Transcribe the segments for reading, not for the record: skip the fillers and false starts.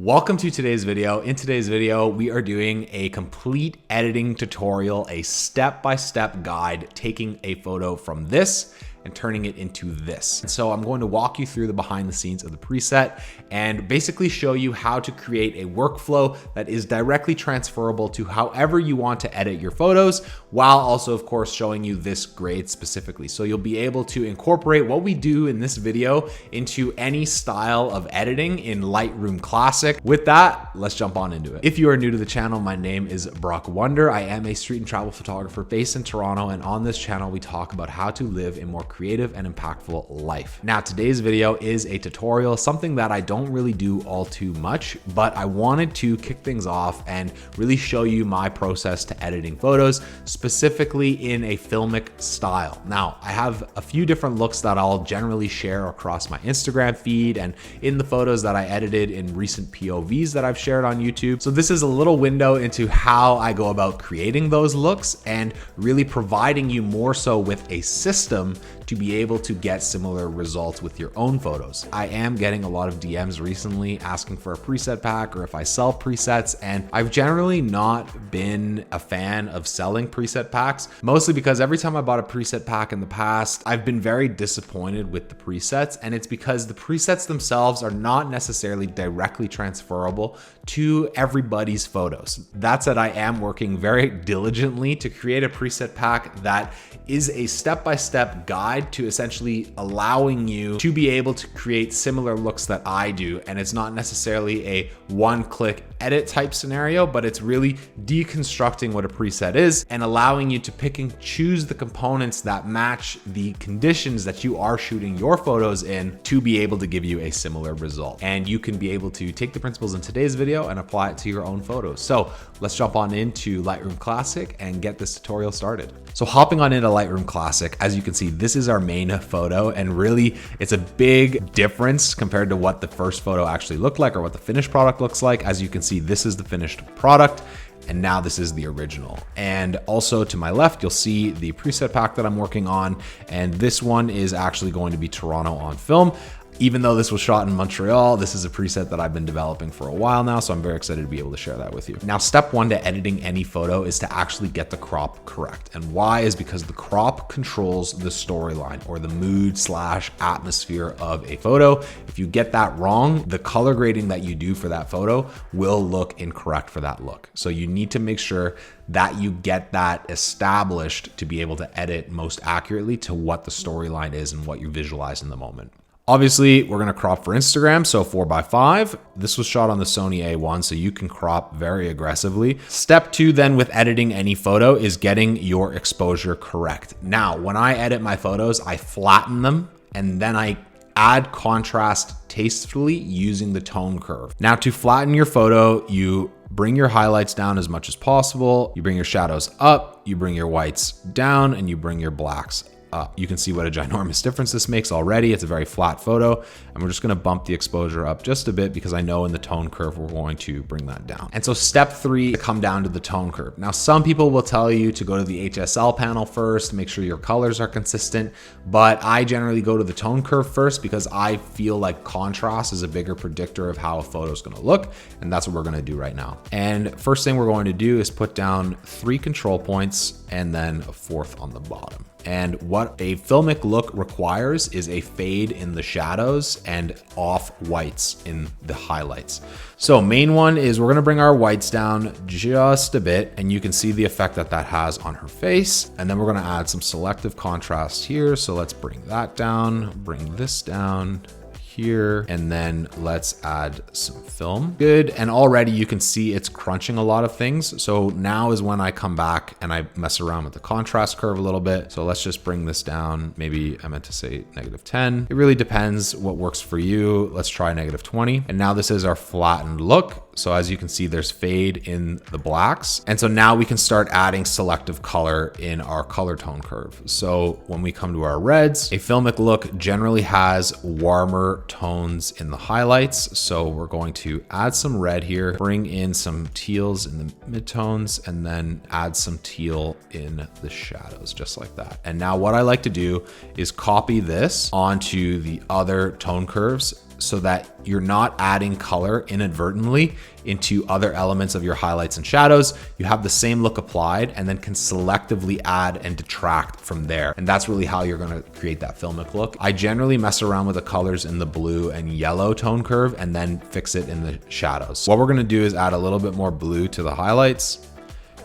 Welcome to today's video. In today's video, we are doing a complete editing tutorial, a step-by-step guide, taking a photo from this and turning it into this. And so I'm going to walk you through the behind the scenes of the preset and basically show you how to create a workflow that is directly transferable to however you want to edit your photos, while also of course showing you this grade specifically. So you'll be able to incorporate what we do in this video into any style of editing in Lightroom Classic. With that, let's jump on into it. If you are new to the channel, my name is Brock Wonder. I am a street and travel photographer based in Toronto, and on this channel, we talk about how to live a more creative and impactful life. Now, today's video is a tutorial, something that I don't really do all too much, but I wanted to kick things off and really show you my process to editing photos, specifically in a filmic style. Now, I have a few different looks that I'll generally share across my Instagram feed and in the photos that I edited in recent POVs that I've shared on YouTube. So this is a little window into how I go about creating those looks and really providing you more so with a system to be able to get similar results with your own photos. I am getting a lot of DMs recently asking for a preset pack or if I sell presets, and I've generally not been a fan of selling preset packs, mostly because every time I bought a preset pack in the past, I've been very disappointed with the presets, and it's because the presets themselves are not necessarily directly transferable to everybody's photos. That said, I am working very diligently to create a preset pack that is a step-by-step guide to essentially allowing you to be able to create similar looks that I do. And it's not necessarily a one-click edit type scenario, but it's really deconstructing what a preset is and allowing you to pick and choose the components that match the conditions that you are shooting your photos in to be able to give you a similar result. And you can be able to take the principles in today's video and apply it to your own photos. So let's jump on into Lightroom Classic and get this tutorial started. So hopping on into Lightroom Classic, as you can see, this is our main photo, and really it's a big difference compared to what the first photo actually looked like or what the finished product looks like. As you can see, this is the finished product, and now this is the original. And also to my left, you'll see the preset pack that I'm working on, and this one is actually going to be Toronto on film. Even though this was shot in Montreal, this is a preset that I've been developing for a while now, so I'm very excited to be able to share that with you. Now, step one to editing any photo is to actually get the crop correct. And why is because the crop controls the storyline or the mood / atmosphere of a photo. If you get that wrong, the color grading that you do for that photo will look incorrect for that look. So you need to make sure that you get that established to be able to edit most accurately to what the storyline is and what you visualize in the moment. Obviously, we're gonna crop for Instagram, so 4:5. This was shot on the Sony A1, so you can crop very aggressively. Step two then with editing any photo is getting your exposure correct. Now, when I edit my photos, I flatten them and then I add contrast tastefully using the tone curve. Now, to flatten your photo, you bring your highlights down as much as possible, you bring your shadows up, you bring your whites down, and you bring your blacks up. You can see what a ginormous difference this makes already. It's a very flat photo, and we're just gonna bump the exposure up just a bit because I know in the tone curve, we're going to bring that down. And so step three, come down to the tone curve. Now, some people will tell you to go to the HSL panel first, make sure your colors are consistent, but I generally go to the tone curve first because I feel like contrast is a bigger predictor of how a photo is gonna look, and that's what we're gonna do right now. And first thing we're going to do is put down 3 control points and then a 4th on the bottom. And what a filmic look requires is a fade in the shadows and off whites in the highlights. So main one is we're gonna bring our whites down just a bit, and you can see the effect that that has on her face. And then we're gonna add some selective contrast here. So let's bring that down, bring this down here, and then let's add some film. Good, and already you can see it's crunching a lot of things. So now is when I come back and I mess around with the contrast curve a little bit. So let's just bring this down. Maybe I meant to say -10. It really depends what works for you. Let's try -20. And now this is our flattened look. So as you can see, there's fade in the blacks. And so now we can start adding selective color in our color tone curve. So when we come to our reds, a filmic look generally has warmer tones in the highlights. So we're going to add some red here, bring in some teals in the midtones, and then add some teal in the shadows, just like that. And now what I like to do is copy this onto the other tone curves so that you're not adding color inadvertently into other elements of your highlights and shadows. You have the same look applied and then can selectively add and detract from there. And that's really how you're gonna create that filmic look. I generally mess around with the colors in the blue and yellow tone curve and then fix it in the shadows. What we're gonna do is add a little bit more blue to the highlights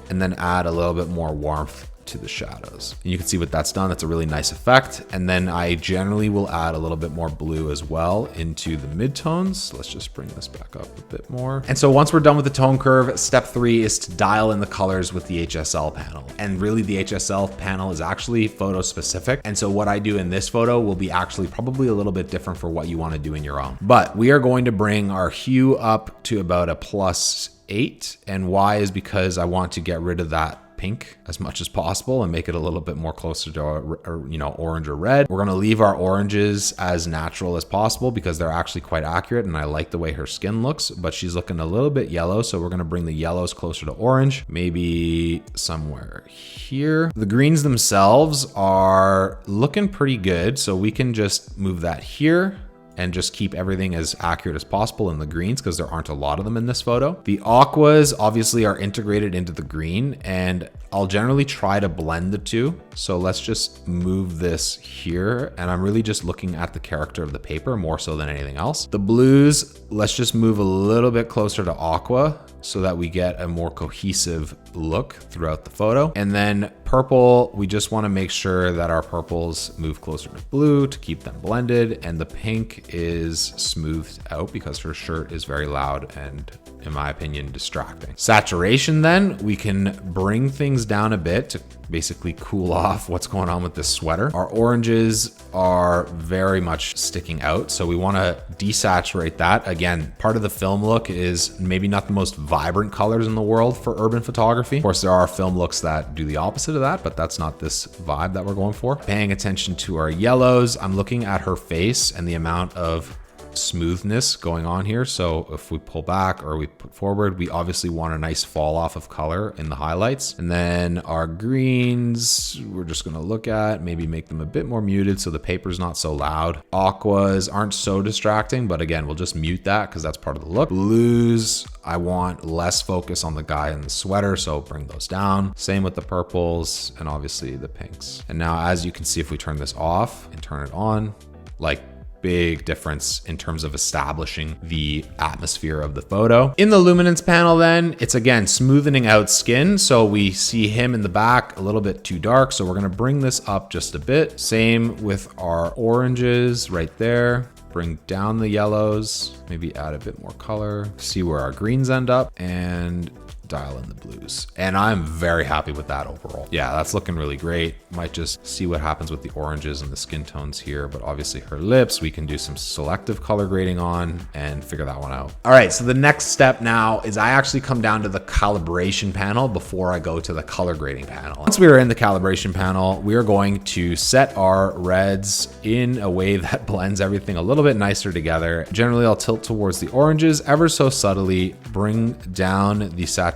and then add a little bit more warmth to the shadows. And you can see what that's done. That's a really nice effect. And then I generally will add a little bit more blue as well into the midtones. Let's just bring this back up a bit more. And so once we're done with the tone curve, step 3 is to dial in the colors with the HSL panel. And really the HSL panel is actually photo specific. And so what I do in this photo will be actually probably a little bit different for what you want to do in your own. But we are going to bring our hue up to about a +8. And why is because I want to get rid of that pink as much as possible and make it a little bit more closer to orange or red. We're going to leave our oranges as natural as possible because they're actually quite accurate and I like the way her skin looks, but she's looking a little bit yellow. So we're going to bring the yellows closer to orange, maybe somewhere here. The greens themselves are looking pretty good. So we can just move that here and just keep everything as accurate as possible in the greens because there aren't a lot of them in this photo. The aquas obviously are integrated into the green and I'll generally try to blend the two. So let's just move this here. And I'm really just looking at the character of the paper more so than anything else. The blues, let's just move a little bit closer to aqua so that we get a more cohesive look throughout the photo. And then purple, we just want to make sure that our purples move closer to blue to keep them blended. And the pink is smoothed out because her shirt is very loud and, in my opinion, distracting. Saturation then, we can bring things down a bit to basically cool off what's going on with this sweater. Our oranges are very much sticking out, so we want to desaturate that. Again, part of the film look is maybe not the most vibrant colors in the world for urban photography. Of course, there are film looks that do the opposite of that, but that's not this vibe that we're going for. Paying attention to our yellows, I'm looking at her face and the amount of smoothness going on here. So if we pull back or we put forward, we obviously want a nice fall off of color in the highlights. And then our greens, we're just going to look at, maybe make them a bit more muted so the paper's not so loud. Aquas aren't so distracting, but again, we'll just mute that because that's part of the look. Blues, I want less focus on the guy in the sweater, so bring those down. Same with the purples and obviously the pinks. And now as you can see, if we turn this off and turn it on, like, big difference in terms of establishing the atmosphere of the photo. In the luminance panel then, it's again smoothing out skin. So we see him in the back a little bit too dark. So we're gonna bring this up just a bit. Same with our oranges right there. Bring down the yellows, maybe add a bit more color, see where our greens end up, and dial in the blues. And I'm very happy with that overall. Yeah, that's looking really great. Might just see what happens with the oranges and the skin tones here, but obviously her lips, we can do some selective color grading on and figure that one out. All right, so the next step now is I actually come down to the calibration panel before I go to the color grading panel. Once we are in the calibration panel, we are going to set our reds in a way that blends everything a little bit nicer together. Generally, I'll tilt towards the oranges ever so subtly, bring down the saturation.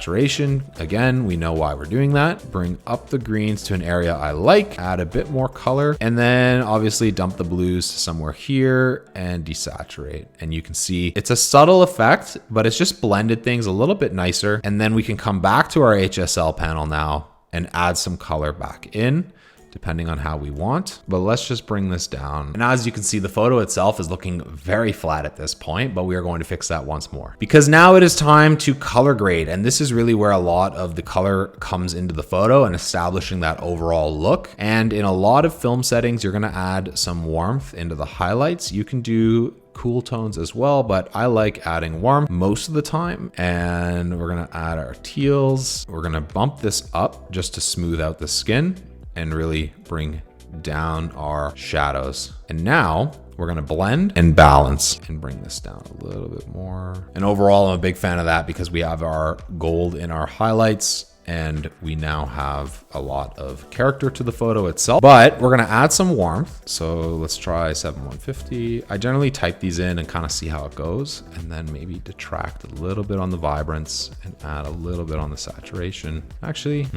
Again, we know why we're doing that. Bring up the greens to an area I like, add a bit more color, and then obviously dump the blues somewhere here and desaturate. And you can see it's a subtle effect, but it's just blended things a little bit nicer. And then we can come back to our HSL panel now and add some color back in, depending on how we want, but let's just bring this down. And as you can see, the photo itself is looking very flat at this point, but we are going to fix that once more because now it is time to color grade. And this is really where a lot of the color comes into the photo and establishing that overall look. And in a lot of film settings, you're gonna add some warmth into the highlights. You can do cool tones as well, but I like adding warmth most of the time. And we're gonna add our teals. We're gonna bump this up just to smooth out the skin and really bring down our shadows. And now we're gonna blend and balance and bring this down a little bit more. And overall, I'm a big fan of that because we have our gold in our highlights and we now have a lot of character to the photo itself, but we're gonna add some warmth. So let's try 7150. I generally type these in and kind of see how it goes and then maybe detract a little bit on the vibrance and add a little bit on the saturation. Actually,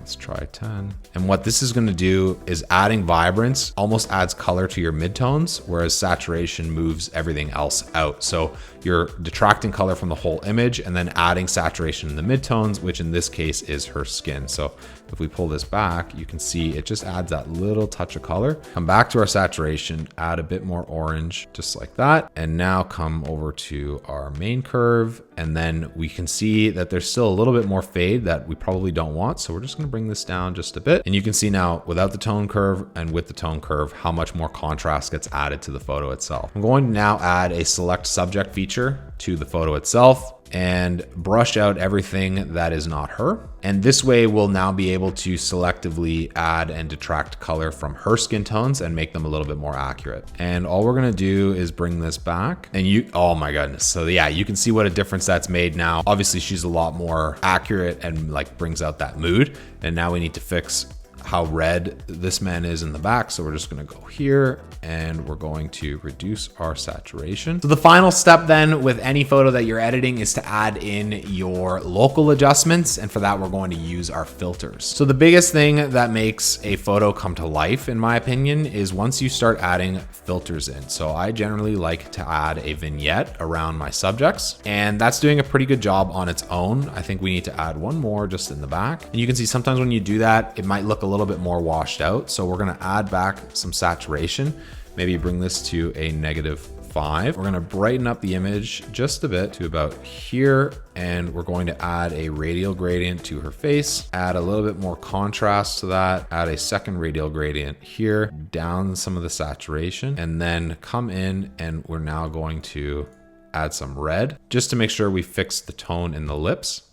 Let's try 10. And what this is gonna do is adding vibrance almost adds color to your midtones, whereas saturation moves everything else out. So you're detracting color from the whole image and then adding saturation in the midtones, which in this case is her skin. So if we pull this back, you can see it just adds that little touch of color. Come back to our saturation, add a bit more orange, just like that. And now come over to our main curve. And then we can see that there's still a little bit more fade that we probably don't want. So we're just gonna bring this down just a bit. And you can see now without the tone curve and with the tone curve, how much more contrast gets added to the photo itself. I'm going to now add a select subject feature to the photo itself and brush out everything that is not her. And this way we'll now be able to selectively add and detract color from her skin tones and make them a little bit more accurate. And all we're gonna do is bring this back and oh my goodness. So yeah, you can see what a difference that's made now. Obviously she's a lot more accurate and like brings out that mood. And now we need to fix how red this man is in the back. So we're just gonna go here and we're going to reduce our saturation. So the final step then with any photo that you're editing is to add in your local adjustments. And for that, we're going to use our filters. So the biggest thing that makes a photo come to life, in my opinion, is once you start adding filters in. So I generally like to add a vignette around my subjects, and that's doing a pretty good job on its own. I think we need to add one more just in the back. And you can see sometimes when you do that, it might look a little bit more washed out. So we're gonna add back some saturation, maybe bring this to a -5. We're gonna brighten up the image just a bit to about here. And we're going to add a radial gradient to her face, add a little bit more contrast to that, add a second radial gradient here, down some of the saturation, and then come in and we're now going to add some red just to make sure we fix the tone in the lips.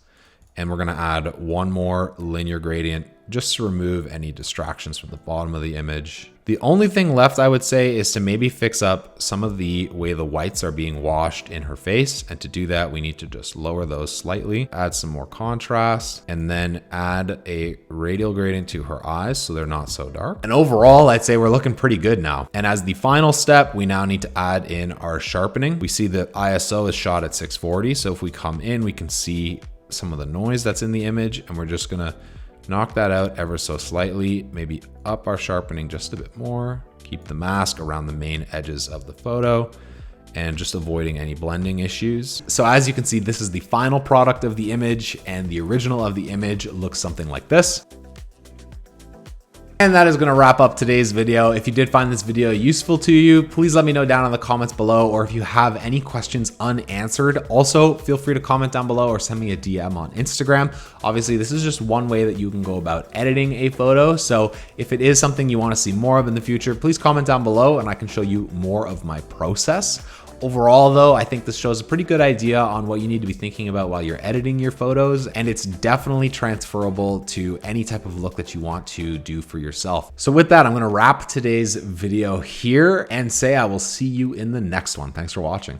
And we're gonna add one more linear gradient just to remove any distractions from the bottom of the image. The only thing left, I would say, is to maybe fix up some of the way the whites are being washed in her face. And to do that, we need to just lower those slightly, add some more contrast, and then add a radial gradient to her eyes so they're not so dark. And overall, I'd say we're looking pretty good now. And as the final step, we now need to add in our sharpening. We see the ISO is shot at 640. So if we come in, we can see some of the noise that's in the image, and we're just gonna knock that out ever so slightly, maybe up our sharpening just a bit more, keep the mask around the main edges of the photo, and just avoiding any blending issues. So as you can see, this is the final product of the image, and the original of the image looks something like this. And that is gonna wrap up today's video. If you did find this video useful to you, please let me know down in the comments below, or if you have any questions unanswered, also feel free to comment down below or send me a DM on Instagram. Obviously, this is just one way that you can go about editing a photo. So if it is something you wanna see more of in the future, please comment down below and I can show you more of my process. Overall though, I think this shows a pretty good idea on what you need to be thinking about while you're editing your photos, and it's definitely transferable to any type of look that you want to do for yourself. So with that, I'm gonna wrap today's video here and say I will see you in the next one. Thanks for watching.